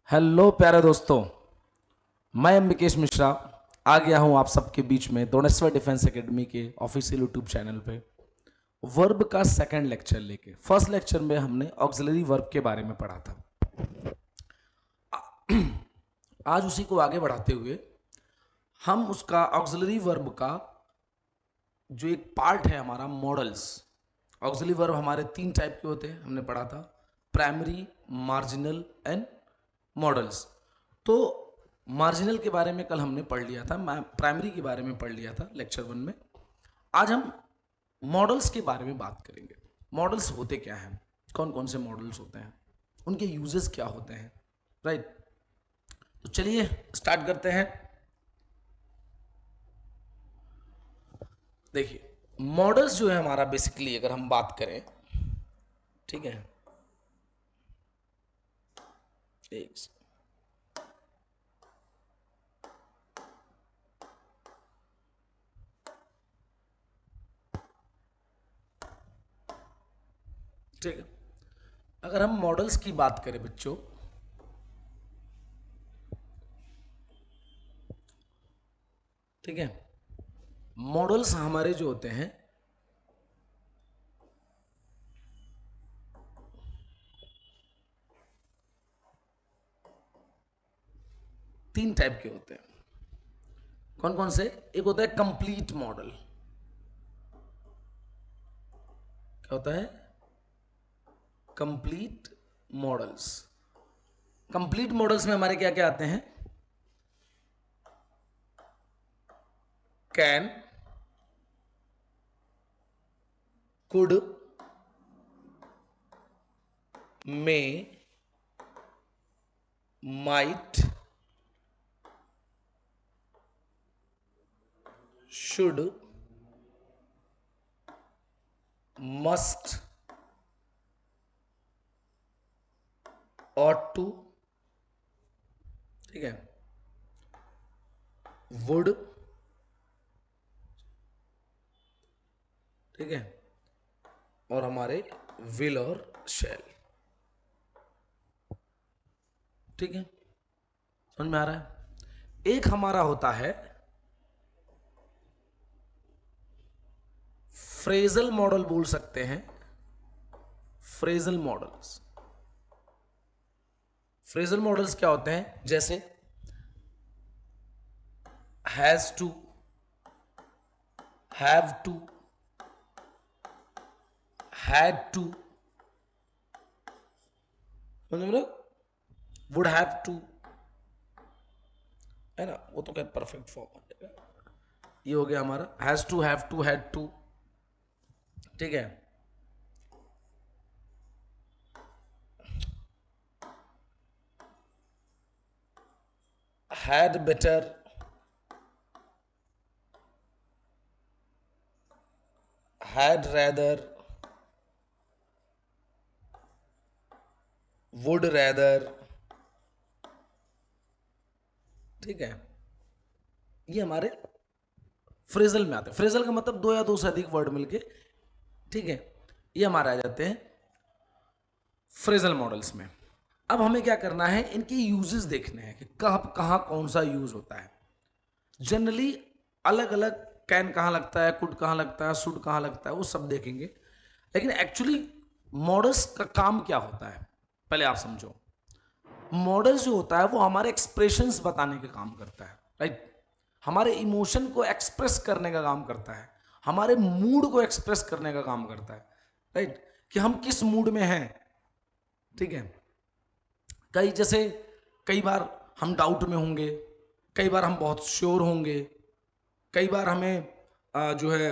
Hello प्यारे दोस्तों, मैं अम्बिकेश मिश्रा आ गया हूं आप सबके बीच में दोनेश्वर डिफेंस एकेडमी के ऑफिशियल यूट्यूब चैनल पे वर्ब का सेकंड लेक्चर लेके। फर्स्ट लेक्चर में हमने ऑक्सिलरी वर्ब के बारे में पढ़ा था। आज उसी को आगे बढ़ाते हुए हम उसका ऑक्सिलरी वर्ब का जो एक पार्ट है हमारा मॉडल्स। ऑक्सिलरी वर्ब हमारे तीन टाइप के होते हैं, हमने पढ़ा था, प्राइमरी, मार्जिनल एंड मॉडल्स। तो मार्जिनल के बारे में कल हमने पढ़ लिया था, प्राइमरी के बारे में पढ़ लिया था लेक्चर 1 में। आज हम मॉडल्स के बारे में बात करेंगे। मॉडल्स होते क्या हैं, कौन कौन से मॉडल्स होते हैं, उनके यूजेस क्या होते हैं, राइट। तो चलिए स्टार्ट करते हैं। देखिए, मॉडल्स जो है हमारा बेसिकली अगर हम बात करें, ठीक है, एक ठीक है, अगर हम मॉडल्स की बात करें बच्चों, ठीक है, मॉडल्स हमारे जो होते हैं तीन टाइप के होते हैं। कौन कौन से? एक होता है कंप्लीट मॉडल। क्या होता है? Complete models. कंप्लीट मॉडल्स में हमारे क्या क्या आते हैं? Can, could, may, might, should, must, ought to, ठीक है, वुड, ठीक है, और हमारे विल और शैल। ठीक है, समझ में आ रहा है? एक हमारा होता है फ्रेजल मॉडल, बोल सकते हैं फ्रेजल मॉडल्स। फ्रेजल मॉडल्स क्या होते हैं? जैसे has to, have to, had to, would have to, है ना, वो तो क्या परफेक्ट फॉर्म है। ये हो गया हमारा has to, have to, had to, ठीक है। Had better, had rather, would rather, ठीक है। ये हमारे फ्रेजल में आते हैं। फ्रेजल का मतलब दो या दो से अधिक वर्ड मिलके, ठीक है, ये हमारे आ जाते हैं फ्रेजल मॉडल्स में। अब हमें क्या करना है, इनके यूजेस देखने हैं कि कब कहाँ कौन सा यूज होता है। जनरली अलग अलग, कैन कहाँ लगता है, कुड कहाँ लगता है, शुड कहाँ लगता है, वो सब देखेंगे। लेकिन एक्चुअली मॉडल्स का काम क्या होता है, पहले आप समझो। मॉडल जो होता है वो हमारे एक्सप्रेशंस बताने का काम करता है, राइट। हमारे इमोशन को एक्सप्रेस करने का काम करता है, हमारे मूड को एक्सप्रेस करने का काम करता है, राइट, कि हम किस मूड में हैं, ठीक है। कई जैसे कई बार हम डाउट में होंगे, कई बार हम बहुत श्योर होंगे, कई बार हमें जो है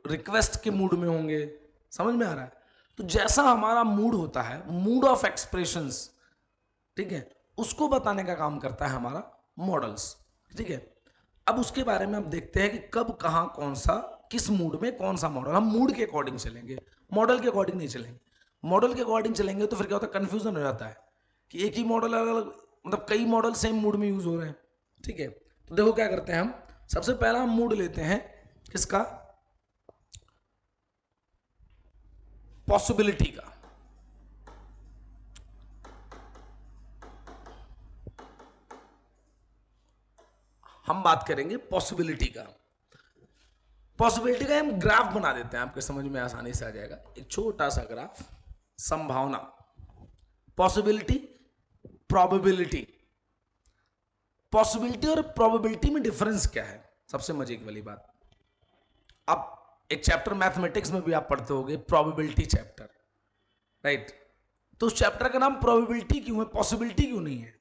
रिक्वेस्ट के मूड में होंगे। समझ में आ रहा है? तो जैसा हमारा मूड होता है, मूड ऑफ एक्सप्रेशंस, ठीक है, उसको बताने का काम करता है हमारा मॉडल्स, ठीक है। अब उसके बारे में हम देखते हैं कि कब कहाँ कौन सा, किस मूड में कौन सा मॉडल। हम मूड के अकॉर्डिंग चलेंगे, मॉडल के अकॉर्डिंग नहीं चलेंगे। मॉडल के अकॉर्डिंग चलेंगे तो फिर क्या होता है, कंफ्यूजन हो जाता है कि एक ही मॉडल अलग अलग, मतलब कई मॉडल सेम मूड में यूज हो रहे हैं, ठीक है। तो देखो क्या करते हैं हम, सबसे पहला हम मूड लेते हैं किसका? पॉसिबिलिटी का। हम बात करेंगे पॉसिबिलिटी का। पॉसिबिलिटी का हम ग्राफ बना देते हैं, आपके समझ में आसानी से आ जाएगा। एक छोटा सा ग्राफ, संभावना, पॉसिबिलिटी, प्रोबेबिलिटी। पॉसिबिलिटी और प्रोबेबिलिटी में डिफरेंस क्या है, सबसे मजे की वाली बात। अब एक चैप्टर मैथमेटिक्स में भी आप पढ़ते होगे, प्रोबेबिलिटी चैप्टर, राइट। तो उस चैप्टर का नाम प्रोबेबिलिटी क्यों है, पॉसिबिलिटी क्यों नहीं है?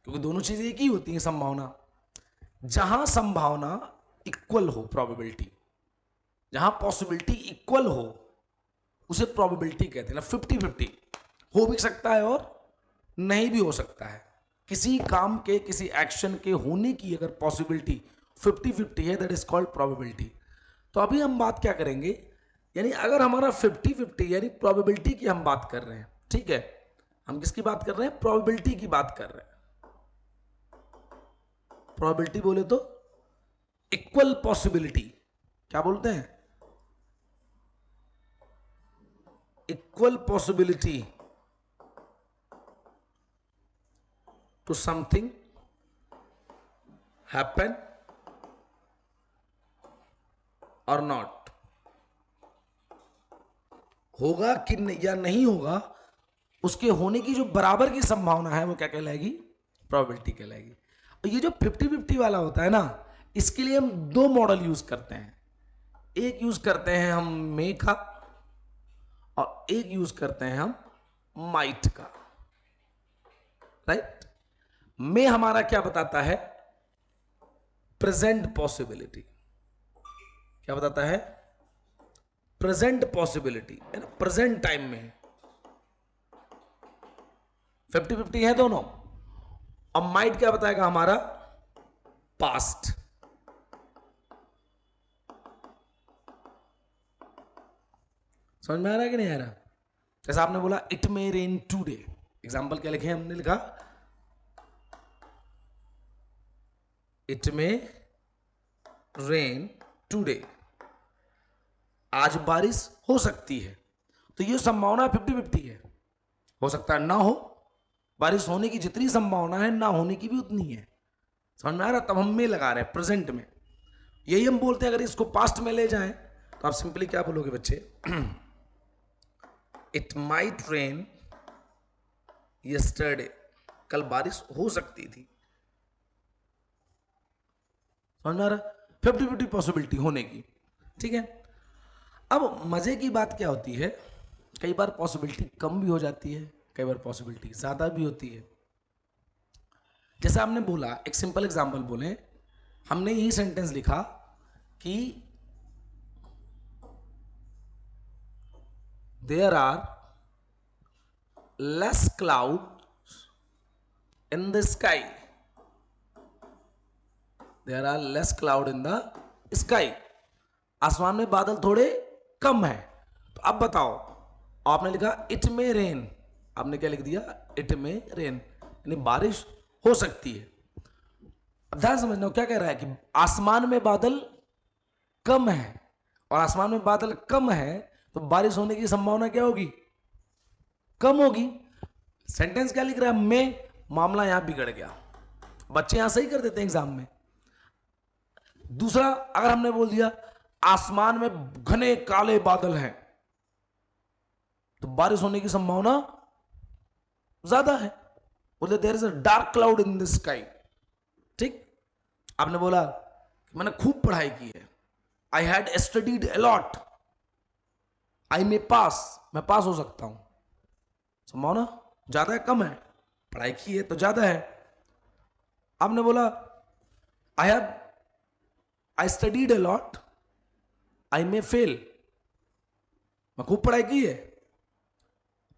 क्योंकि दोनों चीजें एक ही होती हैं। संभावना, जहां संभावना इक्वल हो प्रोबेबिलिटी, जहां पॉसिबिलिटी इक्वल हो उसे प्रोबेबिलिटी कहते हैं ना। 50-50 हो भी सकता है और नहीं भी हो सकता है। किसी काम के, किसी एक्शन के होने की अगर पॉसिबिलिटी 50-50 है, दैट इज कॉल्ड प्रोबेबिलिटी। तो अभी हम बात क्या करेंगे, यानी अगर हमारा 50-50 यानी प्रोबेबिलिटी की हम बात कर रहे हैं, ठीक है। हम किसकी बात कर रहे हैं, प्रोबेबिलिटी की बात कर रहे हैं। प्रोबेबिलिटी बोले तो इक्वल पॉसिबिलिटी, क्या बोलते हैं, equal possibility to something happen और नॉट। होगा कि या नहीं होगा, उसके होने की जो बराबर की संभावना है वो क्या कहलाएगी, प्रोबेबिलिटी कहलाएगी। और ये जो 50-50 वाला होता है ना, इसके लिए हम दो मॉडल यूज करते हैं। एक यूज करते हैं हम मे का और एक यूज करते हैं हम माइट का, राइट। मे हमारा क्या बताता है, प्रेजेंट पॉसिबिलिटी। क्या बताता है, प्रेजेंट पॉसिबिलिटी, है ना, प्रेजेंट टाइम में 50-50 है दोनों। अब माइट क्या बताएगा हमारा, पास्ट। समझ में आ रहा है कि नहीं आ रहा? जैसा आपने बोला it may rain today, example क्या लिखे हमने, लिखा इट मे रेन टूडे, आज बारिश हो सकती है। तो ये संभावना 50-50 है, हो सकता है ना हो, बारिश होने की जितनी संभावना है ना होने की भी उतनी है। समझ में आ रहा? तब हम में लगा रहे हैं प्रेजेंट में। यही हम बोलते हैं अगर इसको पास्ट में ले जाएं तो आप सिंपली क्या बोलोगे बच्चे, इट माइट रेन यस्टरडे, कल बारिश हो सकती थी। समझ में आ रहा? 50-50 पॉसिबिलिटी होने की, ठीक है। अब मजे की बात क्या होती है, कई बार पॉसिबिलिटी कम भी हो जाती है, कई बार पॉसिबिलिटी ज्यादा भी होती है। जैसे आपने बोला, एक सिंपल एग्जांपल बोले, हमने यही सेंटेंस लिखा कि there are less cloud in the sky, there are less cloud in the sky, आसमान में बादल थोड़े कम है। तो अब बताओ, आपने लिखा इट में रेन, आपने क्या लिख दिया, इट में रेन, यानी बारिश हो सकती है। अब ध्यान समझना क्या कह रहा है कि आसमान में बादल कम है, और आसमान में बादल कम है तो बारिश होने की संभावना क्या होगी, कम होगी। सेंटेंस क्या लिख रहा है, में, मामला यहां बिगड़ गया। बच्चे यहां सही कर देते हैं एग्जाम में। दूसरा, अगर हमने बोल दिया आसमान में घने काले बादल हैं तो बारिश होने की संभावना ज्यादा है, बोले there is a dark cloud in the sky, ठीक। आपने बोला मैंने खूब पढ़ाई की है, I had studied a lot, I may pass, मैं पास हो सकता हूं, संभावना ज्यादा है कम है, पढ़ाई की है तो ज्यादा है। आपने बोला I have I studied a lot, I may fail, मैं खूब पढ़ाई की है,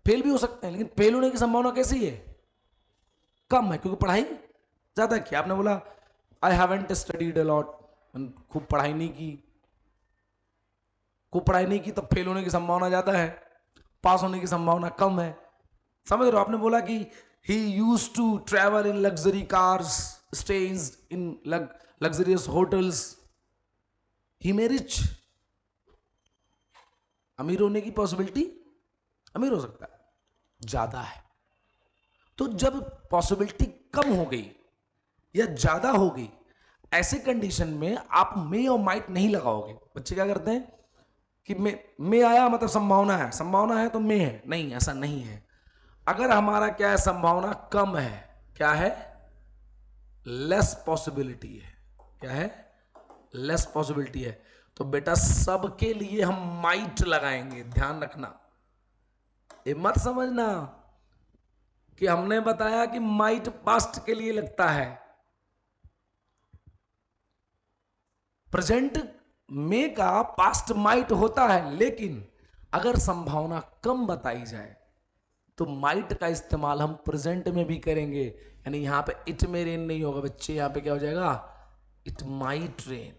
फेल भी हो सकते हैं, लेकिन फेल होने की संभावना कैसी है, कम है, क्योंकि पढ़ाई ज्यादा की। आपने बोला आई हैवंट स्टडीड अलॉट, खूब पढ़ाई नहीं की, खूब पढ़ाई नहीं की तो फेल होने की संभावना ज्यादा है, पास होने की संभावना कम है। समझ रहे हो? आपने बोला कि he used to travel in luxury cars, stays in luxurious hotels, he may rich, अमीर होने की पॉसिबिलिटी, अमीर हो सकता है, ज्यादा है। तो जब पॉसिबिलिटी कम हो गई या ज्यादा होगी, ऐसे कंडीशन में आप मे और माइट नहीं लगाओगे। बच्चे क्या करते हैं कि मे आया मतलब संभावना है तो मे है, नहीं, ऐसा नहीं है। अगर हमारा क्या है, संभावना कम है, क्या है, लेस पॉसिबिलिटी है, क्या है, लेस पॉसिबिलिटी है, तो बेटा सबके लिए हम माइट लगाएंगे। ध्यान रखना, ये मत समझना कि हमने बताया कि माइट पास्ट के लिए लगता है, प्रेजेंट में का पास्ट माइट होता है, लेकिन अगर संभावना कम बताई जाए तो माइट का इस्तेमाल हम प्रेजेंट में भी करेंगे। यानी यहां पे इट में रेन नहीं होगा बच्चे, यहां पे क्या हो जाएगा, इट माइट रेन।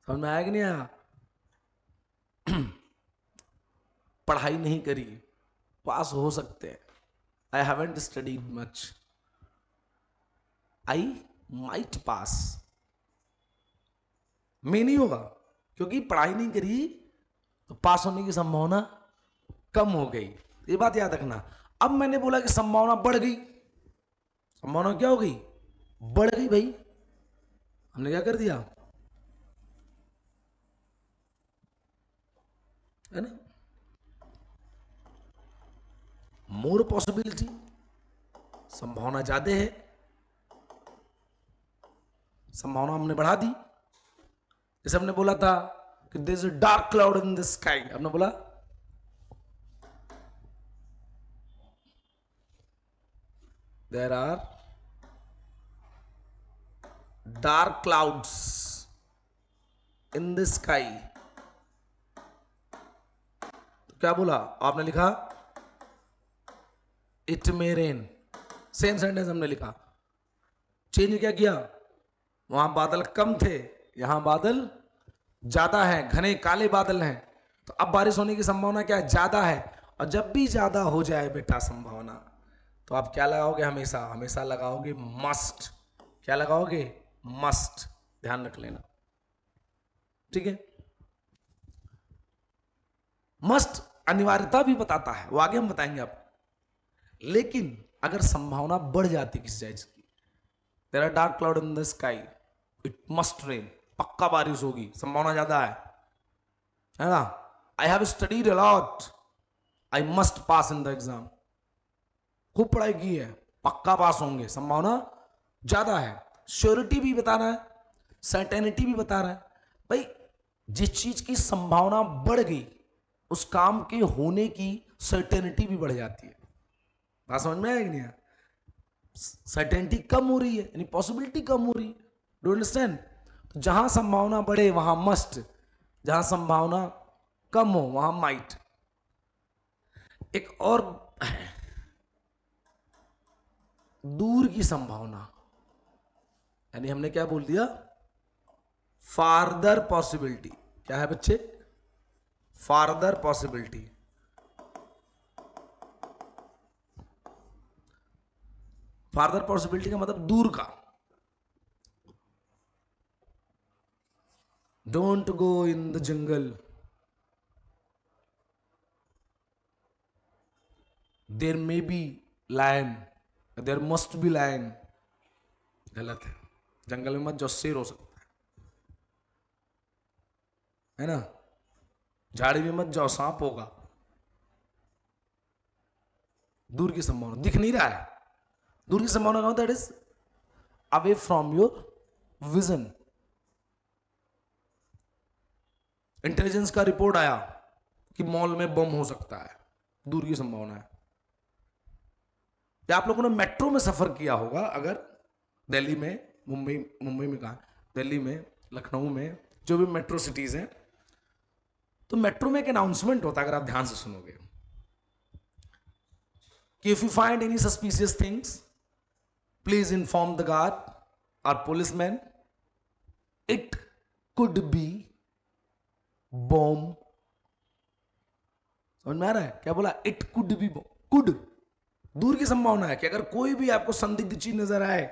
समझ में आया कि नहीं आया? पढ़ाई नहीं करी, पास हो सकते हैं। I haven't studied much, I might pass, में नहीं होगा, क्योंकि पढ़ाई नहीं करी तो पास होने की संभावना कम हो गई। ये बात याद रखना। अब मैंने बोला कि संभावना बढ़ गई, संभावना क्या हो गई, बढ़ गई भाई। हमने क्या कर दिया, है ना, मोर पॉसिबिलिटी, संभावना ज्यादा है, संभावना हमने बढ़ा दी। जैसे हमने बोला था कि there is a dark cloud in the sky, हमने बोला there are dark clouds in the sky. तो क्या बोला आपने, लिखा it may rain, same sentence हमने लिखा, चेंज क्या किया, वहां बादल कम थे, यहां बादल ज्यादा है, घने काले बादल हैं, तो अब बारिश होने की संभावना क्या है, ज्यादा है। और जब भी ज्यादा हो जाए बेटा संभावना, तो आप क्या लगाओगे, हमेशा हमेशा लगाओगे मस्ट। क्या लगाओगे, मस्ट। ध्यान रख लेना, ठीक है। मस्ट अनिवार्यता भी बताता है, वो आगे हम बताएंगे आपको। लेकिन अगर संभावना बढ़ जाती किसी चीज की, there are dark cloud in the sky, it must rain, पक्का बारिश होगी, संभावना ज्यादा है ना। I have studied a lot, I must pass in the exam, खूब पढ़ाई की है, पक्का पास होंगे, संभावना ज्यादा है। श्योरिटी भी बता रहा है, सर्टेनिटी भी बता रहा है। भाई जिस चीज की संभावना बढ़ गई, उस काम के होने की सर्टेनिटी भी बढ़ जाती है। बात समझ में आएगी नहीं, सर्टेनिटी कम हो रही है यानी पॉसिबिलिटी कम हो रही है। Do understand? तो जहां संभावना बढ़े वहां मस्ट, जहां संभावना कम हो वहां माइट। एक और दूर की संभावना, यानी हमने क्या बोल दिया, फार्दर पॉसिबिलिटी। क्या है बच्चे, फार्दर पॉसिबिलिटी। फार्दर पॉसिबिलिटी का मतलब दूर का। Don't go in the jungle, there may be lion, there must be lion. गलत है, जंगल में मत जाओ, शेर हो सकता है ना। झाड़ी में मत जाओ, सांप होगा। दूर की संभावना, दिख नहीं रहा है, दूर की संभावना का that is away from your vision. Intelligence का रिपोर्ट आया कि मॉल में बम हो सकता है, दूर की संभावना है। या आप लोगों ने मेट्रो में सफर किया होगा, अगर दिल्ली में, मुंबई में कहा, दिल्ली में, लखनऊ में, जो भी मेट्रो सिटीज हैं, तो मेट्रो में एक अनाउंसमेंट होता है, अगर आप ध्यान से सुनोगे, कि if you find any suspicious things please inform the guard और policeman, it could be bomb. समझ में आ रहा है? क्या बोला, it could be bomb. Could दूर की संभावना है कि अगर कोई भी आपको संदिग्ध चीज नजर आए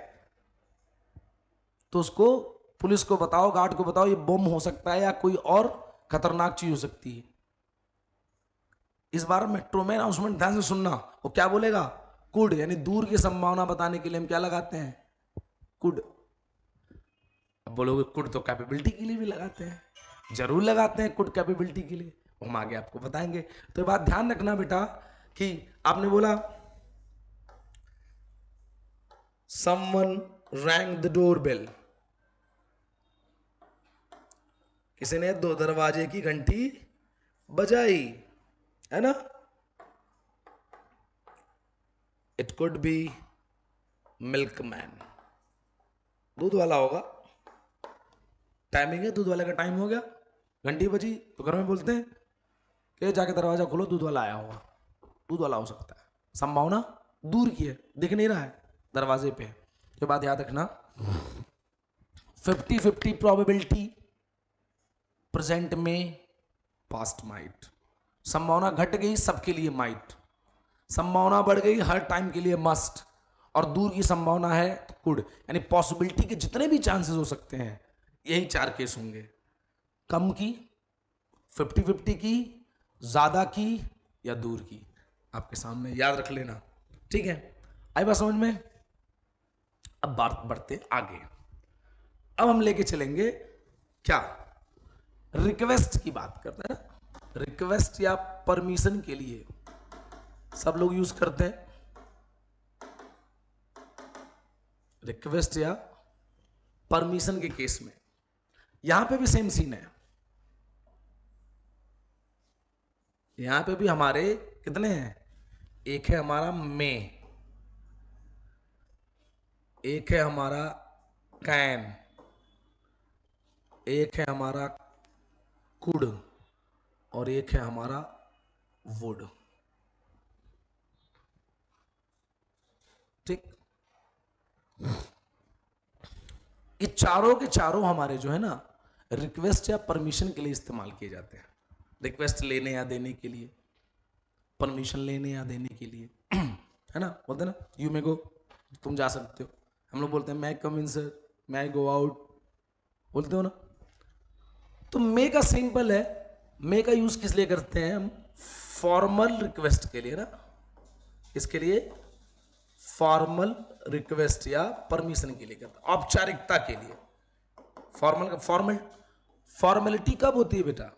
तो उसको, पुलिस को बताओ, गार्ड को बताओ, ये बम हो सकता है या कोई और खतरनाक चीज हो सकती है। इस बार मेट्रो में अनाउंसमेंट ध्यान से सुनना, वो क्या बोलेगा, कुड, यानी दूर की संभावना बताने के लिए हम क्या लगाते हैं? कुड। अब बोलोगे कुड तो कैपेबिलिटी के लिए भी लगाते हैं, जरूर लगाते हैं कुड कैपेबिलिटी के लिए, हम आगे आपको बताएंगे। तो ये बात ध्यान रखना बेटा कि आपने बोला someone rang the doorbell, किसी ने दो दरवाजे की घंटी बजाई, है ना? इट कुड बी मिल्कमैन, दूध वाला होगा, टाइमिंग है, दूध वाले का टाइम हो गया, घंटी बजी तो घर में बोलते हैं कि जाके दरवाजा खोलो, दूध वाला आया होगा, दूध वाला हो सकता है, संभावना दूर की है, दिख नहीं रहा है, दरवाजे पे। ये बात याद रखना, 50-50 प्रोबेबिलिटी प्रेजेंट में, पास्ट माइट, संभावना घट गई सबके लिए माइट, संभावना बढ़ गई हर टाइम के लिए मस्ट, और दूर की संभावना है कुड, यानी पॉसिबिलिटी के जितने भी चांसेस हो सकते हैं यही 4 केस होंगे, कम की, 50-50 की, ज्यादा की या दूर की, आपके सामने याद रख लेना, ठीक है? आई बात समझ में? अब बात बढ़ते आगे, अब हम लेके चलेंगे क्या, रिक्वेस्ट की बात करते हैं ना, रिक्वेस्ट या परमिशन के लिए सब लोग यूज करते हैं, रिक्वेस्ट या परमिशन के केस में यहां पे भी सेम सीन है, यहां पे भी हमारे कितने हैं, एक है हमारा मे, एक है हमारा कैन, एक है हमारा कुड, और एक है हमारा वुड, ठीक? ये चारों के चारों हमारे जो है ना रिक्वेस्ट या परमिशन के लिए इस्तेमाल किए जाते हैं, रिक्वेस्ट लेने या देने के लिए, परमिशन लेने या देने के लिए, है ना? बोलते ना यू मे गो, तुम जा सकते हो, हम लोग बोलते हैं मै कम इन सर, मै गो आउट, बोलते हो ना? तो मे का सिंपल है, मे का यूज किस लिए करते हैं हम? फॉर्मल रिक्वेस्ट के लिए ना, इसके लिए फॉर्मल रिक्वेस्ट या परमिशन के लिए करते हैं, औपचारिकता के लिए। फॉर्मेलिटी कब होती है बेटा?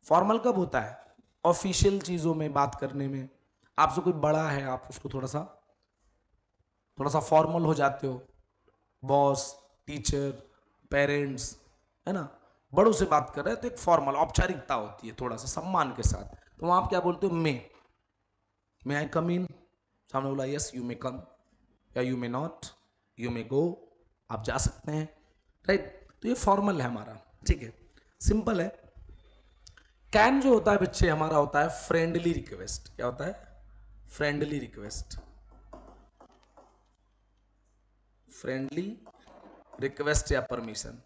फॉर्मल कब होता है? ऑफिशियल चीजों में बात करने में, आपसे कोई बड़ा है, आप उसको थोड़ा सा फॉर्मल हो जाते हो, बॉस, टीचर, पेरेंट्स, है ना, बड़ों से बात कर रहे हैं तो एक फॉर्मल औपचारिकता होती है, थोड़ा सा सम्मान के साथ, तो वहां आप क्या बोलते हो? मे आई कम इन, सामने बोला यस यू मे कम, या you may not, you may go, आप जा सकते हैं, राइट? तो ये फॉर्मल है हमारा, ठीक है, सिंपल है। कैन जो होता है बच्चे हमारा होता है फ्रेंडली रिक्वेस्ट, क्या होता है? फ्रेंडली रिक्वेस्ट, फ्रेंडली रिक्वेस्ट या परमिशन।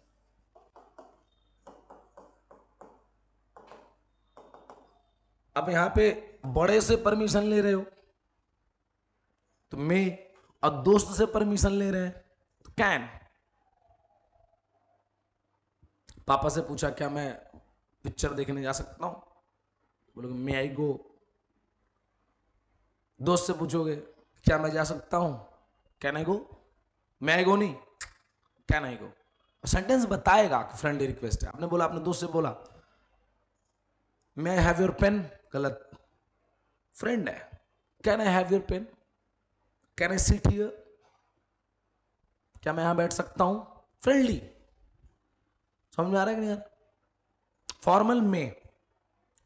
अब यहां पे बड़े से परमिशन ले रहे हो तो मे, और दोस्त से परमिशन ले रहे हैं तो कैन। पापा से पूछा क्या मैं पिक्चर देखने जा सकता हूं, बोलोगे मे आई गो। दोस्त से पूछोगे क्या मैं जा सकता हूं, कैन आई गो, मे आई गो नहीं, कैन आई गो। सेंटेंस बताएगा कि फ्रेंडली रिक्वेस्ट है। आपने बोला, अपने दोस्त से बोला may I have your pen, गलत, फ्रेंड है, can I have your pen, can I sit here, क्या मैं यहां बैठ सकता हूं, फ्रेंडली। समझ में आ रहा है कि नहीं यार? फॉर्मल में,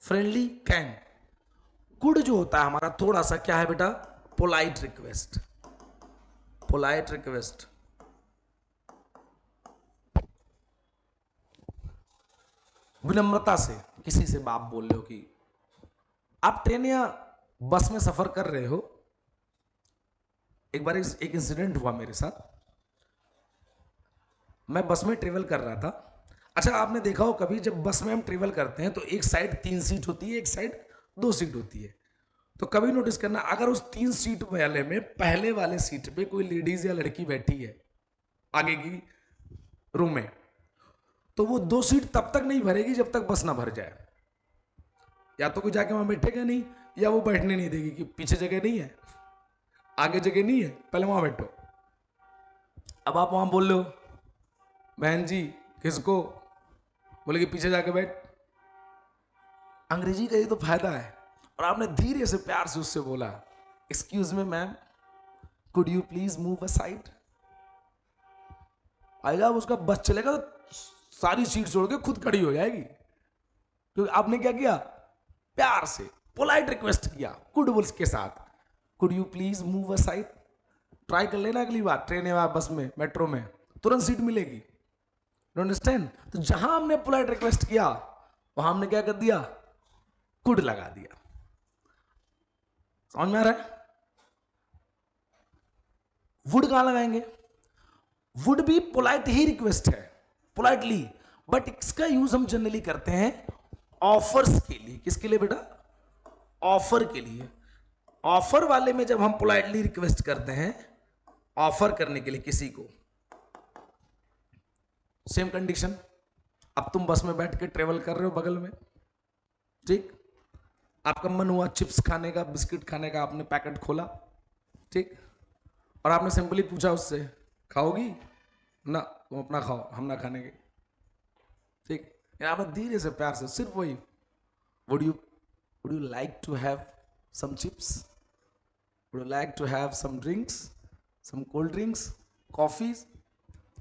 फ्रेंडली कैन। कुड जो होता है हमारा थोड़ा सा क्या है बेटा? पोलाइट रिक्वेस्ट, पोलाइट रिक्वेस्ट, विनम्रता से किसी से बात बोल रहे हो कि आप ट्रेन या बस में सफर कर रहे हो। एक बार एक इंसिडेंट हुआ मेरे साथ, मैं बस में ट्रेवल कर रहा था। अच्छा, आपने देखा हो कभी जब बस में हम ट्रेवल करते हैं तो एक साइड 3 सीट होती है, एक साइड 2 सीट होती है। तो कभी नोटिस करना, अगर उस 3 सीट वाले में पहले वाले सीट पे कोई लेडीज या लड़की बैठी है आगे की रो में, तो वो 2 सीट तब तक नहीं भरेगी जब तक बस ना भर जाए। या तो कोई जाके वहां बैठेगा नहीं, या वो बैठने नहीं देगी कि पीछे जगह नहीं है, आगे जगह नहीं है, पहले वहां बैठो। अब आप वहां बोल रहे हो बहन जी किसको, बोले कि पीछे जाके बैठ। अंग्रेजी का ये तो फायदा है। और आपने धीरे से प्यार से उससे बोला excuse me ma'am, could you please move aside. आएगा उसका बस चलेगा तो सारी सीट छोड़ के खुद खड़ी हो जाएगी, क्योंकि आपने क्या किया, प्यार से पोलाइट रिक्वेस्ट किया गुड के साथ, could you please move aside. Try कर लेना अगली बार ट्रेन या बस में, मेट्रो में, तुरंत सीट मिलेगी। अंडरस्टैंड। तो जहां हमने पोलाइट रिक्वेस्ट किया वहां हमने क्या कर दिया, कुड लगा दिया। समझ में आ रहा है। वुड कहां लगाएंगे, वुड भी पोलाइट ही रिक्वेस्ट है, पोलाइटली, बट इसका यूज हम जनरली करते हैं ऑफर्स के लिए। किसके लिए बेटा, ऑफर के लिए। ऑफर वाले में जब हम पोलाइटली रिक्वेस्ट करते हैं ऑफर करने के लिए किसी को, सेम कंडीशन, अब तुम बस में बैठ के ट्रेवल कर रहे हो बगल में, ठीक, आपका मन हुआ चिप्स खाने का, बिस्किट खाने का, आपने पैकेट खोला, ठीक, और आपने सिंपली पूछा उससे खाओगी ना, तुम अपना खाओ हम ना खाने के, ठीक। आपने धीरे से प्यार से सिर्फ वही, would you like to have some chips, would you like to have some drinks, some cold drinks, coffees.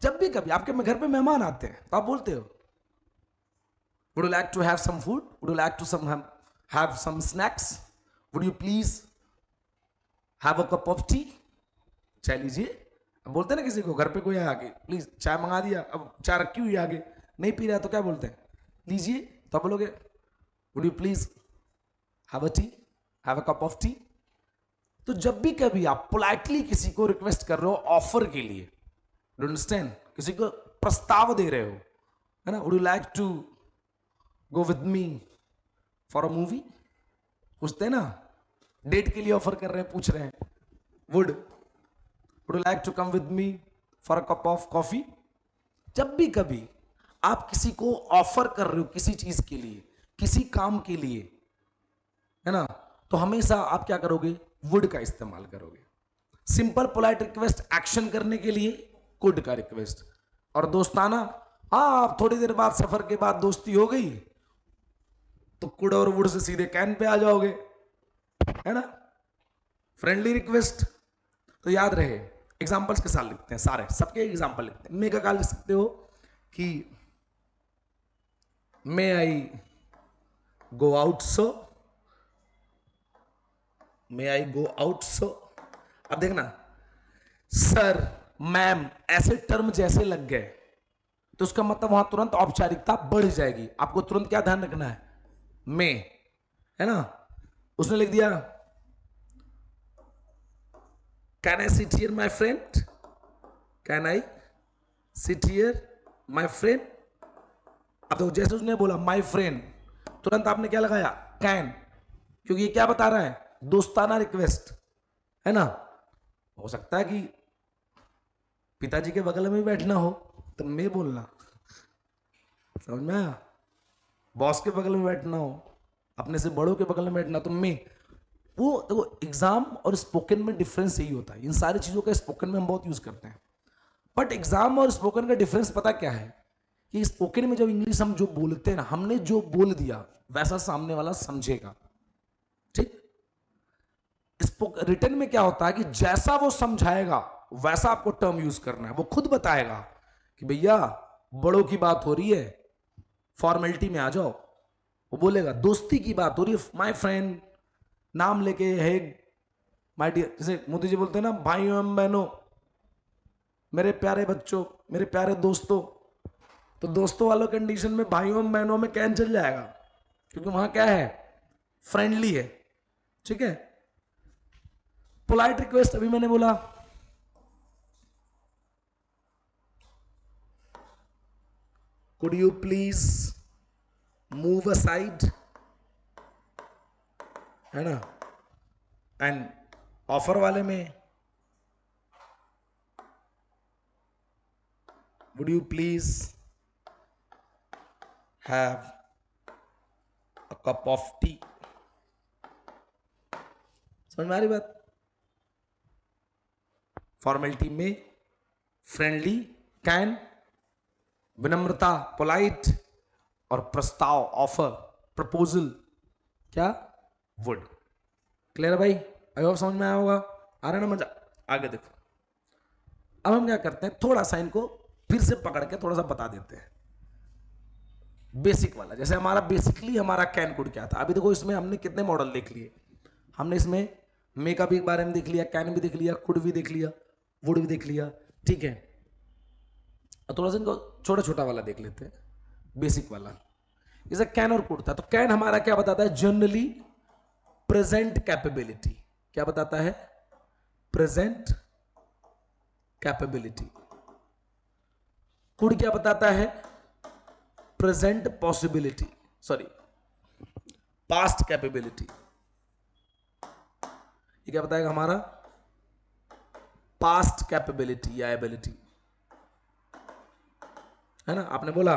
जब भी कभी आपके घर पे मेहमान आते हैं तो आप बोलते हो would you like to have some food, would you like to have some snacks, would you please have a cup of tea. चाय लीजिए। अब बोलते हैं ना किसी को, घर पे कोई है आगे, प्लीज चाय मंगा दिया, अब चाय रखी हुई आगे, नहीं पी रहा है तो क्या बोलते हैं, लीजिए। तो आप बोलोगे would you please have a T, have a cup of T. तो जब भी कभी आप पोलाइटली किसी को रिक्वेस्ट कर रहे हो ऑफर के लिए, अंडरस्टैंड, किसी को प्रस्ताव दे रहे हो, है ना, would you like to go with me for a movie, पूछते हैं ना, डेट के लिए ऑफर कर रहे हैं, पूछ रहे हैं, would you like to come with me for a cup of coffee. जब भी कभी आप किसी को ऑफर कर रहे हो किसी चीज के लिए, किसी काम के लिए, है ना, तो हमेशा आप क्या करोगे, वुड का इस्तेमाल करोगे। सिंपल पोलाइट रिक्वेस्ट एक्शन करने के लिए कुड का रिक्वेस्ट। और दोस्ताना, हाँ आप थोड़ी देर बाद सफर के बाद दोस्ती हो गई तो कुड और वुड से सीधे कैन पे आ जाओगे, है ना। फ्रेंडली रिक्वेस्ट तो याद रहे, एग्जांपल्स के साथ लिखते हैं, सारे सबके एग्जांपल लिखते हैं। मे का लिख सकते हो कि मे आई गो आउट सो, मे आई गो आउट सो। अब देखना, सर मैम ऐसे टर्म जैसे लग गए तो उसका मतलब वहां तुरंत औपचारिकता बढ़ जाएगी। आपको तुरंत क्या ध्यान रखना है, मे, है ना। उसने लिख दिया can I sit here my friend, can I sit here my friend. अब तो जैसे उसने बोला माई फ्रेंड, तुरंत आपने क्या लगाया, कैन, क्योंकि ये क्या बता रहा है, दोस्ताना रिक्वेस्ट, है ना। हो सकता है कि पिताजी के बगल में बैठना हो तो मैं बोलना, समझ में आया, बॉस के बगल में बैठना हो, अपने से बड़ों के बगल में बैठना तो मैं। वो देखो एग्जाम और स्पोकन में डिफरेंस यही होता है, इन सारी चीजों का स्पोकन में हम बहुत यूज करते हैं, बट एग्जाम और स्पोकन का डिफरेंस पता क्या है, कि स्पोकन में जब इंग्लिश हम जो बोलते हैं ना, हमने जो बोल दिया वैसा सामने वाला समझेगा, ठीक। रिटर्न में क्या होता है कि जैसा वो समझाएगा वैसा आपको टर्म यूज करना है। वो खुद बताएगा कि भैया बड़ों की बात हो रही है, फॉर्मेलिटी में आ जाओ। वो बोलेगा दोस्ती की बात हो रही है, माय फ्रेंड, नाम लेके है, माय डियर, जैसे मोदी जी बोलते हैं ना, भाइयों एवं बहनों, मेरे प्यारे बच्चों, मेरे प्यारे दोस्तों। तो दोस्तों वालों कंडीशन में भाइयों एवं बहनों में कैन चल जाएगा, क्योंकि वहां क्या है, फ्रेंडली है, ठीक है। पोलाइट रिक्वेस्ट अभी मैंने बोला, could you please move aside, है ना। एंड ऑफर वाले में would you please have a cup of T. समझ में आ रही बात। फॉर्मेलिटी में, फ्रेंडली कैन, विनम्रता पोलाइट, और प्रस्ताव ऑफर प्रपोजल क्या वुड। क्लियर है भाई? आई होप समझ में आया होगा। आ रहा है ना मजा? आगे देखो, अब हम क्या करते हैं, थोड़ा सा इनको फिर से पकड़ के थोड़ा सा बता देते हैं बेसिक वाला। जैसे हमारा बेसिकली हमारा कैन कुड क्या था, अभी देखो इसमें हमने कितने मॉडल देख लिए। हमने इसमें मे का भी बारे में देख लिया, कैन भी देख लिया, कुड भी देख लिया, वुड भी देख लिया, ठीक है। थोड़ा सा इनको छोटा छोटा वाला देख लेते हैं, बेसिक वाला। जैसे कैन और कुड था, तो कैन हमारा क्या बताता है, जनरली प्रेजेंट कैपेबिलिटी। क्या बताता है? Present capability. कुड क्या बताता है? Present possibility, sorry past capability. ये क्या बताएगा हमारा? पास्ट कैपेबिलिटी या एबिलिटी, है ना। आपने बोला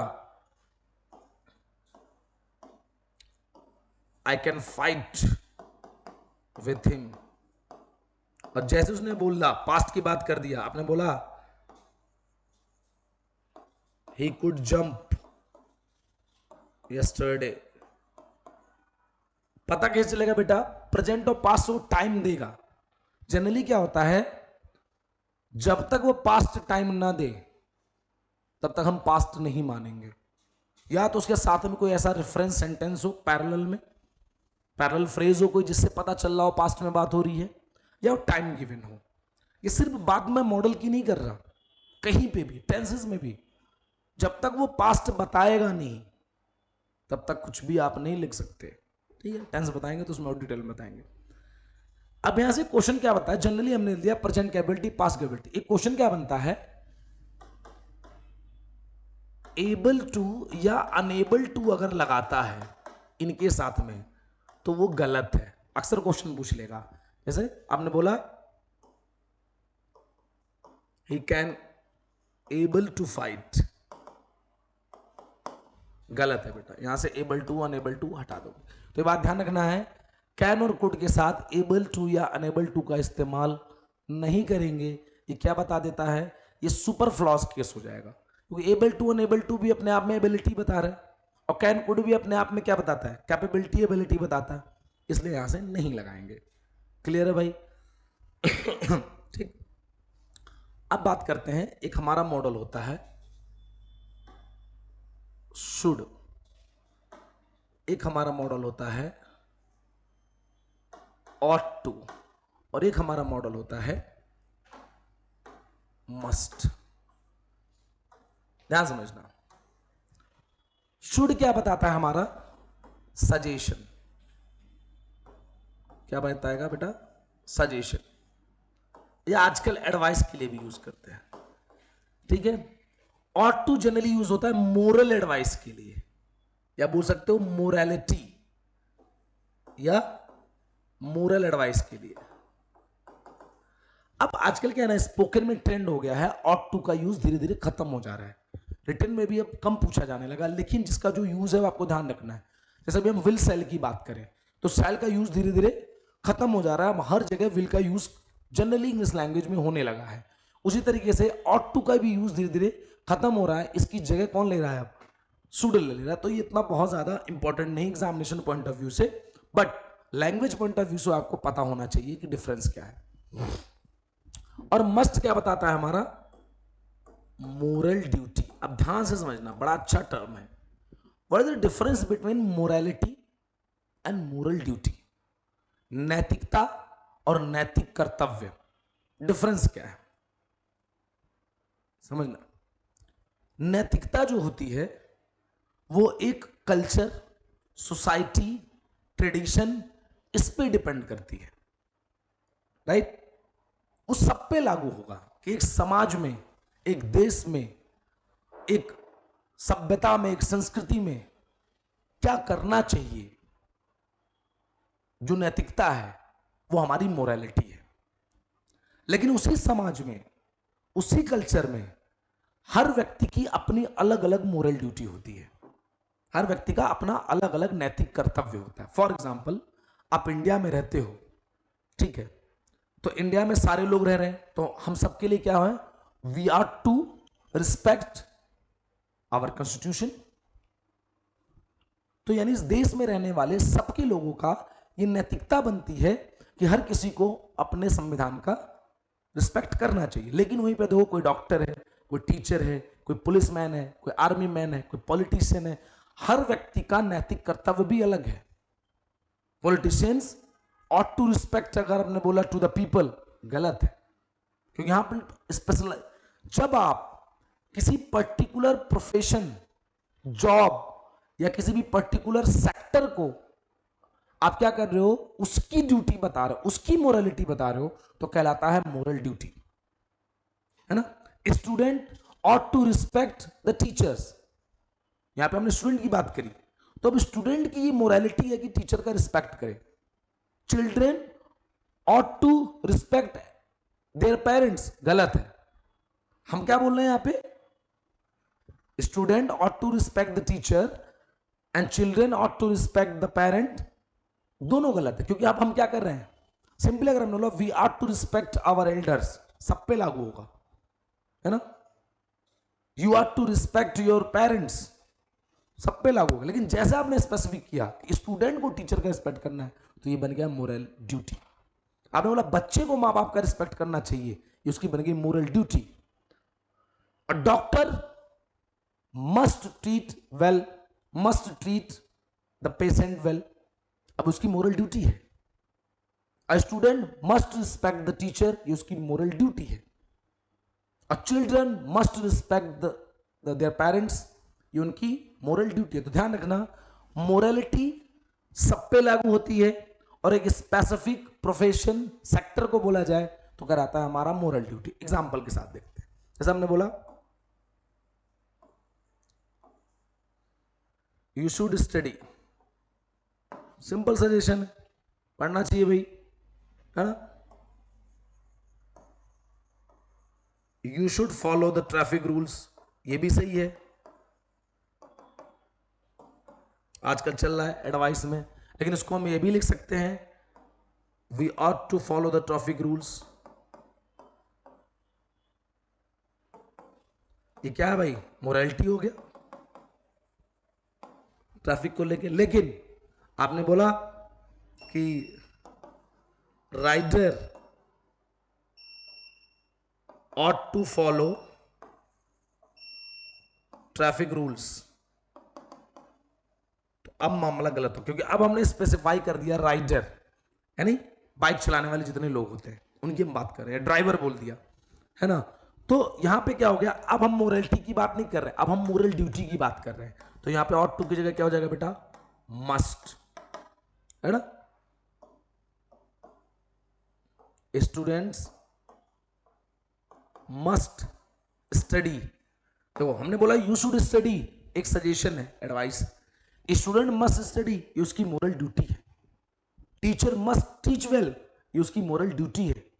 I can fight with him, और जैसे उसने बोला पास्ट की बात कर दिया, आपने बोला ही कुड जंप यस्टरडे। पता कैसे चलेगा बेटा? प्रेजेंट और पास्ट वो टाइम देगा। जनरली क्या होता है, जब तक वो पास्ट टाइम ना दे तब तक हम पास्ट नहीं मानेंगे। या तो उसके साथ में कोई ऐसा रेफरेंस सेंटेंस हो पैरेलल में, पैरेलल फ्रेज हो कोई, जिससे पता चल रहा हो पास्ट में बात हो रही है, या वो टाइम गिवन हो। ये सिर्फ बात में मॉडल की नहीं कर रहा, कहीं पे भी टेंसेस में भी जब तक वो पास्ट बताएगा नहीं तब तक कुछ भी आप नहीं लिख सकते। ठीक है, टेंस बताएंगे तो उसमें और डिटेल में बताएंगे। अब यहां से क्वेश्चन क्या बताया, जनरली हमने दिया प्रेजेंट कैपेबिलिटी, पास्ट कैपेबिलिटी। एक क्वेश्चन क्या बनता है, एबल टू या अनेबल टू अगर लगाता है इनके साथ में तो वो गलत है। अक्सर क्वेश्चन पूछ लेगा। जैसे आपने बोला he can able to fight, गलत है बेटा। यहां से एबल टू अनेबल टू हटा दो। तो ये बात ध्यान रखना है, कैन और कुड के साथ एबल टू या अनेबल टू का इस्तेमाल नहीं करेंगे। ये क्या बता देता है, ये सुपर फ्लॉज केस हो जाएगा, क्योंकि एबल टू अनेबल टू भी अपने आप में एबिलिटी बता रहा है, और कैन कुड भी अपने आप में क्या बताता है, कैपेबिलिटी एबिलिटी बताता है, इसलिए यहां से नहीं लगाएंगे। क्लियर है भाई? ठीक। अब बात करते हैं, एक हमारा मॉडल होता है शुड, एक हमारा मॉडल होता है ought to, और एक हमारा मॉडल होता है must। ध्यान समझना, शुड क्या बताता है हमारा, सजेशन। क्या बताएगा बेटा? सजेशन। या आजकल एडवाइस के लिए भी यूज करते हैं, ठीक है। ought to जनरली यूज होता है मोरल एडवाइस के लिए, या बोल सकते हो मोरालिटी या मोरल एडवाइस के लिए। अब आजकल क्या है ना, स्पोकन में ट्रेंड हो गया है, ought to का यूज धीरे धीरे खत्म हो जा रहा है। रिटन में भी अब कम पूछा जाने लगा, लेकिन जिसका जो यूज है वो आपको ध्यान रखना है। जैसे अभी हम विल सेल की बात करें तो सेल का यूज धीरे धीरे खत्म हो जा रहा है, हर जगह विल का यूज जनरली इंग्लिश लैंग्वेज में होने लगा है। उसी तरीके से ought to का भी यूज धीरे धीरे खत्म हो रहा है, इसकी जगह कौन ले रहा है अब, शुड ले रहा है। तो ये इतना बहुत ज्यादा इंपॉर्टेंट नहीं एग्जामिनेशन पॉइंट ऑफ व्यू से, but language point of view से आपको पता होना चाहिए कि डिफरेंस क्या है। और मस्ट क्या बताता है हमारा, मोरल ड्यूटी। अब ध्यान से समझना, बड़ा अच्छा टर्म है। What is the difference between morality and moral duty? नैतिकता और नैतिक कर्तव्य, डिफरेंस क्या है समझना। नैतिकता जो होती है वो एक कल्चर, सोसाइटी, ट्रेडिशन, इस पे डिपेंड करती है, राइट। वो सब पे लागू होगा कि एक समाज में, एक देश में, एक सभ्यता में, एक संस्कृति में क्या करना चाहिए। जो नैतिकता है वो हमारी मोरालिटी है। लेकिन उसी समाज में, उसी कल्चर में हर व्यक्ति की अपनी अलग अलग मोरल ड्यूटी होती है, हर व्यक्ति का अपना अलग अलग नैतिक कर्तव्य होता है। फॉर एग्जाम्पल, आप इंडिया में रहते हो, ठीक है, तो इंडिया में सारे लोग रह रहे हैं, तो हम सबके लिए क्या है, we are to respect our constitution. तो यानी इस देश में रहने वाले सबके लोगों का ये नैतिकता बनती है कि हर किसी को अपने संविधान का रिस्पेक्ट करना चाहिए। लेकिन वहीं पे देखो, कोई डॉक्टर है, कोई टीचर है, कोई पुलिसमैन है, कोई आर्मी मैन है, कोई पॉलिटिशियन है, हर व्यक्ति का नैतिक कर्तव्य भी अलग है। पॉलिटिशियंस ऑट टू रिस्पेक्ट, अगर आपने बोला टू द पीपल, गलत है, क्योंकि यहां पर स्पेशल, जब आप किसी पर्टिकुलर प्रोफेशन, जॉब या किसी भी पर्टिकुलर सेक्टर को आप क्या कर रहे हो, उसकी ड्यूटी बता रहे हो, उसकी मोरालिटी बता रहे हो, तो कहलाता है मोरल ड्यूटी, है ना। Student ought to respect the teachers, यहां पे हमने स्टूडेंट की बात करी, तो अब स्टूडेंट की मोरालिटी है कि टीचर का रिस्पेक्ट करे। Children ought to respect their parents, गलत है। हम क्या बोल रहे हैं यहां पे, student ought to respect the teacher and children ought to respect the parent, दोनों गलत है। क्योंकि अब हम क्या कर रहे हैं, सिंपली अगर हमने बोला we are to respect our elders, सब पे लागू होगा, है ना। You are to respect your parents, सब पे लागू होगा। लेकिन जैसे आपने स्पेसिफिक किया कि स्टूडेंट को टीचर का रिस्पेक्ट करना है, तो ये बन गया मोरल ड्यूटी। आपने बोला बच्चे को मां बाप का रिस्पेक्ट करना चाहिए, ये उसकी बन गई moral duty. A doctor must treat well, must treat the patient well, अब उसकी मोरल ड्यूटी है। A student must respect the teacher, ये उसकी मोरल ड्यूटी है। A children must respect their parents, ये उनकी मोरल ड्यूटी है। तो ध्यान रखना, मोरलिटी सब पे लागू होती है, और एक स्पेसिफिक प्रोफेशन, सेक्टर को बोला जाए तो कराता है हमारा मोरल ड्यूटी। एग्जांपल के साथ देखते हैं, जैसे हमने बोला you should study, simple suggestion, पढ़ना चाहिए भाई, है ना। You should follow the traffic rules, ये भी सही है, आजकल चल रहा है एडवाइस में। लेकिन इसको हम ये भी लिख सकते हैं, we ought to follow the traffic rules. ये क्या है भाई, मोरालिटी हो गया ट्रैफिक को लेके। लेकिन आपने बोला कि rider ought to follow traffic rules, तो अब मामला गलत हो, क्योंकि अब हमने स्पेसिफाई कर दिया राइडर, यानी बाइक चलाने वाले जितने लोग होते हैं उनकी हम बात कर रहे हैं, ड्राइवर बोल दिया, है ना। तो यहां पे क्या हो गया, अब हम मोरलिटी की बात नहीं कर रहे, अब हम मोरल ड्यूटी की बात कर रहे हैं। तो यहां पे ऑट टू की जगह क्या हो जाएगा बेटा, मस्ट, है ना। स्टूडेंट्स मस्ट स्टडी, तो हमने बोला यू शुड स्टडी, एक सजेशन है, एडवाइस। स्टूडेंट मस्ट स्टडी, ये उसकी मोरल ड्यूटी है। टीचर मस्ट टीच वेल, ये उसकी मोरल ड्यूटी है।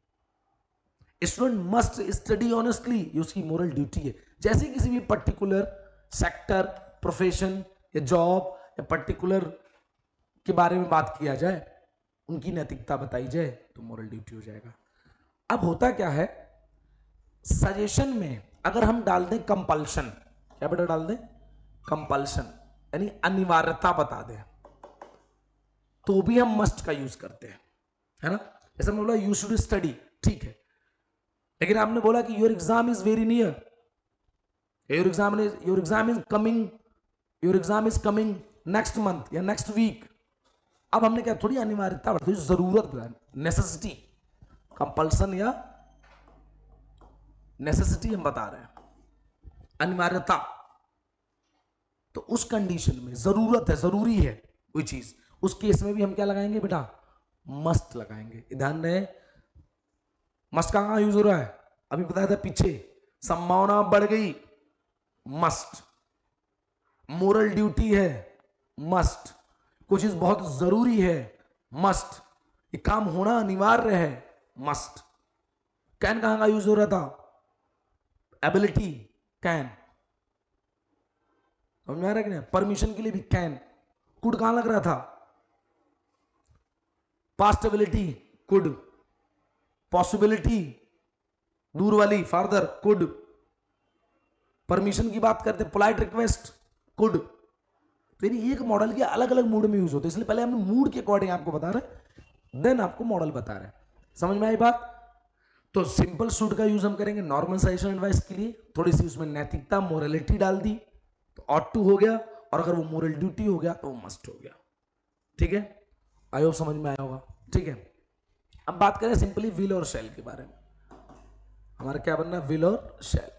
स्टूडेंट मस्ट स्टडी ऑनेस्टली, ये उसकी मोरल ड्यूटी है। जैसे किसी भी पर्टिकुलर सेक्टर, प्रोफेशन या जॉब या पर्टिकुलर के बारे में बात किया जाए, उनकी नैतिकता बताई जाए, तो मोरल ड्यूटी हो जाएगा। अब होता क्या है, सजेशन में अगर हम डाल दें कंपल्शन, क्या बेटा डाल दें, कंपल्शन, यानी अनिवार्यता बता दें, तो भी हम मस्ट का यूज करते हैं, है ना। जैसे हमने बोला यू शुड स्टडी, ठीक है, लेकिन आपने बोला कि your exam is very near, your exam is coming next month या नेक्स्ट वीक। अब हमने क्या, थोड़ी अनिवार्यता, थोड़ी जरूरत, नेसेसिटी, कंपल्सन या नेसेसिटी हम बता रहे हैं, अनिवार्यता। तो उस कंडीशन में जरूरत है, जरूरी है कोई चीज, उस केस में भी हम क्या लगाएंगे बेटा, मस्ट लगाएंगे। ध्यान रहे, मस्ट कहां यूज हो रहा है, अभी बताया था पीछे, संभावना बढ़ गई, मस्ट। मोरल ड्यूटी है, मस्ट। कुछ चीज बहुत जरूरी है, मस्ट। ये काम होना अनिवार्य है, मस्ट। कैन कहां का यूज हो रहा था, एबिलिटी, कैन, समझ में आ रहा है कि नहीं। परमिशन के लिए भी कैन। कुड कहां लग रहा था, पास्ट एबिलिटी, कुड, पॉसिबिलिटी दूर वाली, फार्दर, कुड। परमिशन की बात करते, पोलाइट रिक्वेस्ट, कुड। तो एक मॉडल के अलग अलग मूड में यूज होते हैं, इसलिए पहले हम मूड के अकॉर्डिंग आपको बता रहे, देन आपको मॉडल बता रहे। समझ में आई बात? तो सिंपल शुड का यूज हम करेंगे नॉर्मल सजेशन एडवाइस के लिए, थोड़ी सी उसमें नैतिकता, मोरलिटी डाल दी तो ऑट टू हो गया, और अगर वो मोरल ड्यूटी हो गया तो वो मस्ट हो गया। ठीक है, आई होप समझ में आया होगा। ठीक है, अब बात करें सिंपली विल और शैल के बारे में। हमारा क्या बनना है? विल और शैल।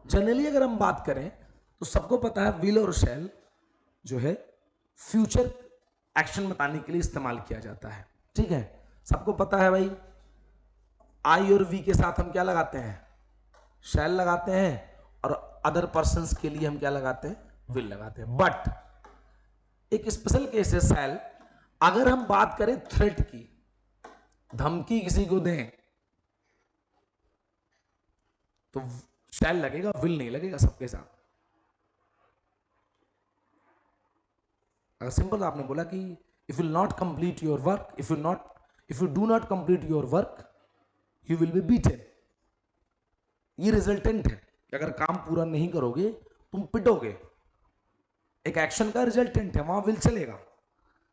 जनरली अगर हम बात करें तो सबको पता है विल और शैल जो है फ्यूचर एक्शन बताने के लिए इस्तेमाल किया जाता है। ठीक है, सबको पता है भाई, आई और वी के साथ हम क्या लगाते हैं? शैल लगाते हैं, और अदर पर्संस के लिए हम क्या लगाते हैं? विल लगाते हैं। बट एक स्पेशल केस है शैल, अगर हम बात करें थ्रेट की, धमकी किसी को दें तो शैल लगेगा, विल नहीं लगेगा सबके साथ। अगर सिंपल आपने बोला कि if you not complete your work, if you do not complete your work you will be beaten, ये रिजल्टेंट है कि अगर काम पूरा नहीं करोगे तुम पिटोगे। एक एक्शन का रिजल्टेंट है, वहां विल चलेगा।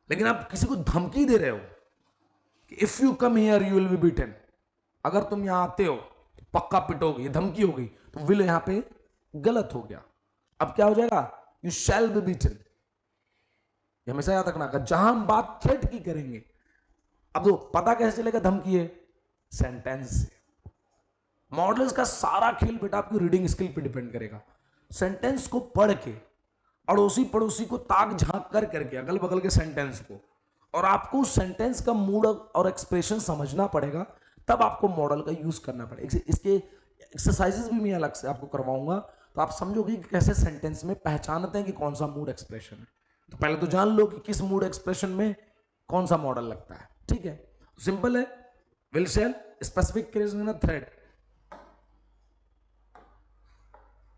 लेकिन आप किसी को धमकी दे रहे हो कि if you come here you will be beaten, अगर तुम यहां आते हो तो पक्का पिटोगे, ये धमकी हो गई, तो विल यहां पे गलत हो गया। अब क्या हो जाएगा? You shall be beaten. हमेशा याद रखना, जहां हम बात थ्रेट की करेंगे, अब तो पता कैसे चलेगा धमकी है? सेंटेंस से। मॉडल्स का सारा खेल बेटा आपकी रीडिंग स्किल पे डिपेंड करेगा। सेंटेंस को पढ़ के, अड़ोसी पड़ोसी को ताक झांक कर करके, अगल बगल के सेंटेंस को, और आपको उस सेंटेंस का मूड और एक्सप्रेशन समझना पड़ेगा, तब आपको मॉडल का यूज करना पड़ेगा। इसके एक्सरसाइजेस भी मैं अलग से आपको करवाऊंगा, तो आप समझोगे कि कैसे सेंटेंस में पहचानते हैं कि कौन सा मूड एक्सप्रेशन है। तो पहले तो जान लो कि किस मूड एक्सप्रेशन में कौन सा मॉडल लगता है। ठीक है, सिंपल है, विल शैल, स्पेसिफिक केस में ना threat,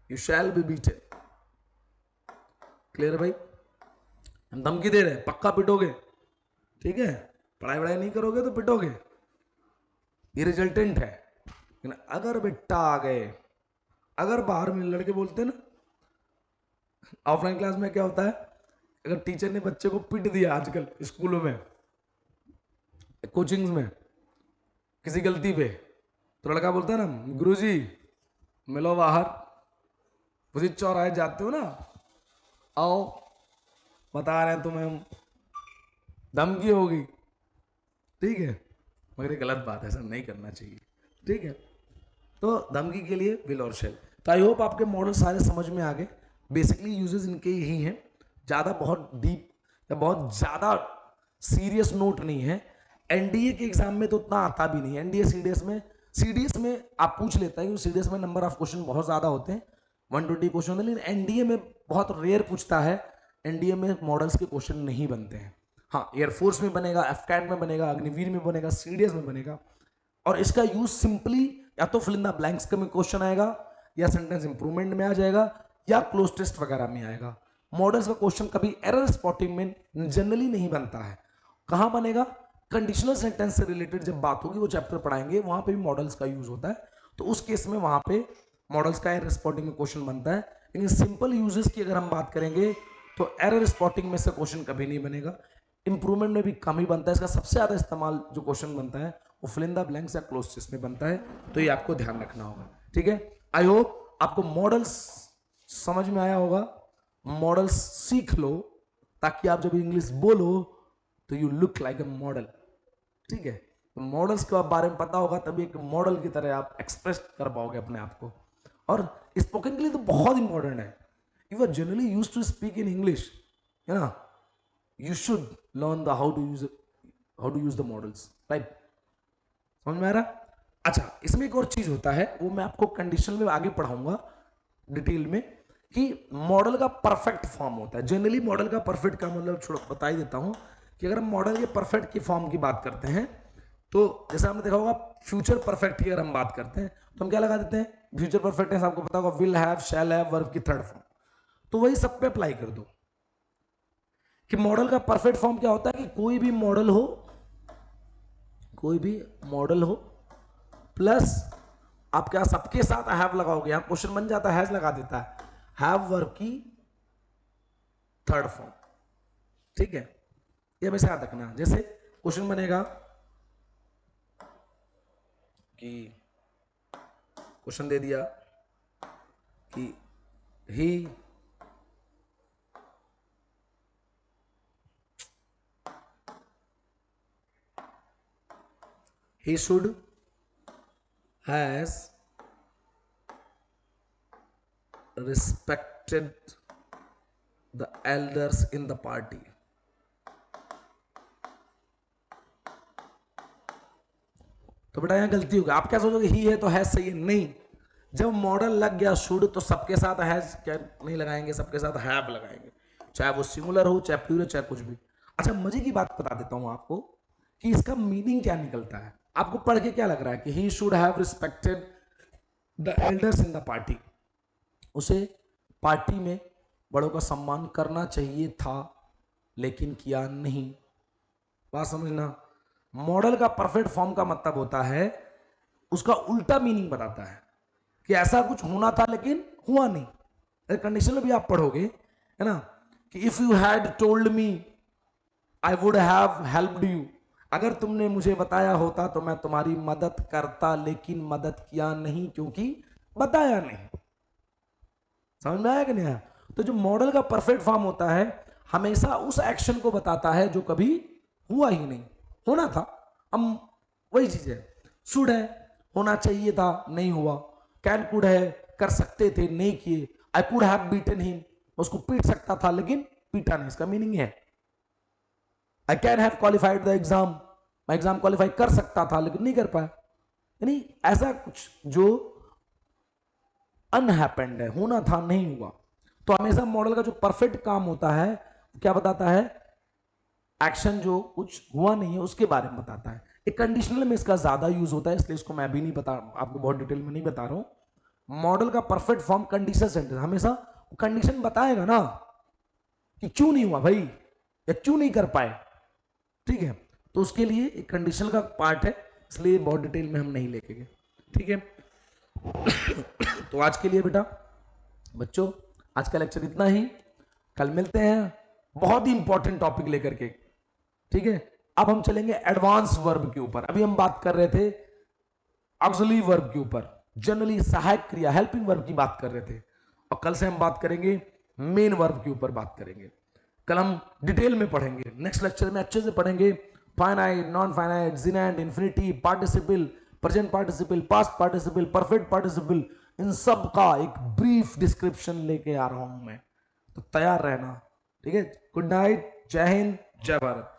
you shall be beaten. Clear है भाई? हम धमकी दे रहे हैं, पक्का पिटोगे। ठीक है, पढ़ाई वढ़ाई नहीं करोगे तो पिटोगे, ये रिजल्टेंट है। लेकिन अगर बेटा आ गए, अगर बाहर में लड़के बोलते हैं ना, ऑफलाइन क्लास में क्या होता है, अगर टीचर ने बच्चे को पीट दिया आजकल स्कूलों में, कोचिंग्स में, किसी गलती पे, तो लड़का बोलता है ना, गुरुजी मिलो बाहर, उसी चौराहे जाते हो ना, आओ बता रहे हैं तुम्हें हम, धमकी होगी। ठीक है, मगर ये गलत बात है, ऐसा नहीं करना चाहिए। ठीक है, तो धमकी के लिए विल और शैल। तो आई होप आपके मॉडल सारे समझ में आ गए। बेसिकली यूजेस इनके यही हैं, ज़्यादा बहुत डीप या बहुत ज़्यादा सीरियस नोट नहीं है। एनडीए के एग्जाम में तो उतना आता भी नहीं है। एनडीए सीडीएस में आप पूछ लेता है, क्योंकि सीडीएस में नंबर ऑफ क्वेश्चन बहुत ज़्यादा होते हैं, 120 क्वेश्चन होते हैं, लेकिन एनडीए में बहुत रेयर पूछता है। एनडीए में मॉडल्स के क्वेश्चन नहीं बनते हैं। हाँ, एयरफोर्स में बनेगा, एफकैट में बनेगा, अग्निवीर में बनेगा, सीडीएस में बनेगा। और इसका यूज सिंपली या तो फिल इन द ब्लैंक्स में क्वेश्चन आएगा, या सेंटेंस इंप्रूवमेंट में आ जाएगा, या क्लोज टेस्ट वगैरह में आएगा। मॉडल्स का क्वेश्चन कभी एरर स्पॉटिंग में जनरली नहीं बनता है। कहां बनेगा? कंडीशनल सेंटेंस से रिलेटेड जब बात होगी, वो चैप्टर पढ़ाएंगे, वहां पे भी मॉडल्स का यूज होता है। तो उस केस में वहां पे मॉडल्स का एरर स्पॉटिंग में क्वेश्चन बनता है। लेकिन सिंपल यूजेस की अगर हम बात करेंगे तो एरर स्पॉटिंग में से क्वेश्चन कभी नहीं बनेगा। इंप्रूवमेंट में भी कम ही बनता है। इसका सबसे ज्यादा इस्तेमाल जो क्वेश्चन बनता है वो फिल इन द ब्लैंक्स या क्लोज टेस्ट में बनता है। तो ये आपको ध्यान रखना होगा। ठीक है, आई होप आपको मॉडल्स समझ में आया होगा। मॉडल्स सीख लो ताकि आप जब इंग्लिश बोलो तो you look like a model. ठीक है, तो मॉडल्स के बारे में पता होगा तभी एक मॉडल की तरह आप एक्सप्रेस कर पाओगे अपने आप को। और स्पोकन के लिए तो बहुत इंपॉर्टेंट है। You are generally used to speak in English, है ना, you should learn the how to use the models, right? समझ में आ रहा? अच्छा, इसमें एक और चीज होता है, वो मैं आपको कंडीशन में आगे पढ़ाऊंगा डिटेल में, कि मॉडल का परफेक्ट फॉर्म होता है। जनरली मॉडल का परफेक्ट का मतलब छोड़ो, बता ही देता हूं कि अगर हम मॉडल के परफेक्ट की फॉर्म की बात करते हैं, तो जैसे आपने देखा होगा फ्यूचर परफेक्ट की अगर हम बात करते हैं तो हम क्या लगा देते हैं? फ्यूचर परफेक्ट आपको पता होगा, will have, shall have, verb की थर्ड फॉर्म। तो वही सब पे अप्लाई कर दो कि मॉडल का परफेक्ट फॉर्म क्या होता है कि कोई भी मॉडल हो, कोई भी मॉडल हो प्लस आप क्या सबके साथ हैव लगाओगे, यहां क्वेश्चन बन जाता है, हैज लगा देता है, हैव वर्ब की थर्ड फॉर्म। ठीक है, ये हमेशा याद रखना। जैसे क्वेश्चन बनेगा कि क्वेश्चन दे दिया कि he should has respected the elders in the party। तो बेटा यहां गलती होगी, आप क्या सोचोगे ही है तो हैज सही है, नहीं। जब मॉडल लग गया शुड तो सबके साथ हैज क्या नहीं लगाएंगे, सबके साथ हैव लगाएंगे, चाहे वो सिंगुलर हो चाहे प्लूरल चाहे कुछ भी। अच्छा मजे की बात बता देता हूं आपको कि इसका मीनिंग क्या निकलता है। आपको पढ़ के क्या लग रहा है कि he should have respected the elders in the party, उसे पार्टी में बड़ों का सम्मान करना चाहिए था लेकिन किया नहीं। बात समझना, मॉडल का परफेक्ट फॉर्म का मतलब होता है उसका उल्टा मीनिंग बताता है कि ऐसा कुछ होना था लेकिन हुआ नहीं। कंडीशन में भी आप पढ़ोगे है ना कि if you had told me I would have helped you, अगर तुमने मुझे बताया होता तो मैं तुम्हारी मदद करता लेकिन मदद किया नहीं क्योंकि बताया नहीं। समझ में आया कि नहीं आया? तो जो मॉडल का परफेक्ट फॉर्म होता है हमेशा उस एक्शन को बताता है जो कभी हुआ ही नहीं, होना था। हम वही चीज है, शुड है होना चाहिए था नहीं हुआ, कैन कुड है कर सकते थे नहीं किए, I could have beaten him उसको पीट सकता था लेकिन पीटा नहीं, इसका मीनिंग है। I can have qualified the exam, मैं एग्जाम क्वालिफाई कर सकता था लेकिन नहीं कर पाया। यानी ऐसा कुछ जो अनहैपेंड है, होना था नहीं हुआ। तो हमेशा मॉडल का जो परफेक्ट काम होता है क्या बताता है, एक्शन जो कुछ हुआ नहीं है उसके बारे में बताता है। एक कंडीशनल में इसका ज्यादा यूज होता है इसलिए इसको मैं भी नहीं बता, आपको बहुत डिटेल में नहीं बता रहा हूं। मॉडल का परफेक्ट फॉर्म कंडीशन सेंटेंस, हमेशा कंडीशन बताएगा ना कि क्यों नहीं हुआ भाई या क्यों नहीं कर पाए। ठीक है, तो उसके लिए एक कंडीशन का पार्ट है, इसलिए बहुत डिटेल में हम नहीं लेके गए। ठीक है तो आज के लिए बेटा बच्चों आज का लेक्चर इतना ही, कल मिलते हैं बहुत ही इंपॉर्टेंट टॉपिक लेकर के। ठीक है, अब हम चलेंगे एडवांस वर्ब के ऊपर। अभी हम बात कर रहे थे ऑक्सिलरी वर्ब के ऊपर, जनरली सहायक क्रिया हेल्पिंग वर्ब की बात कर रहे थे, और कल से हम बात करेंगे मेन वर्ब के ऊपर बात करेंगे। कल हम डिटेल में पढ़ेंगे, नेक्स्ट लेक्चर में अच्छे से पढ़ेंगे finite, non finite, gerund, infinitive, participle, present participle, past participle, perfect participle, इन सब का एक ब्रीफ डिस्क्रिप्शन लेके आ रहा हूं मैं, तो तैयार रहना। ठीक है, गुड नाइट, जय हिंद, जय भारत।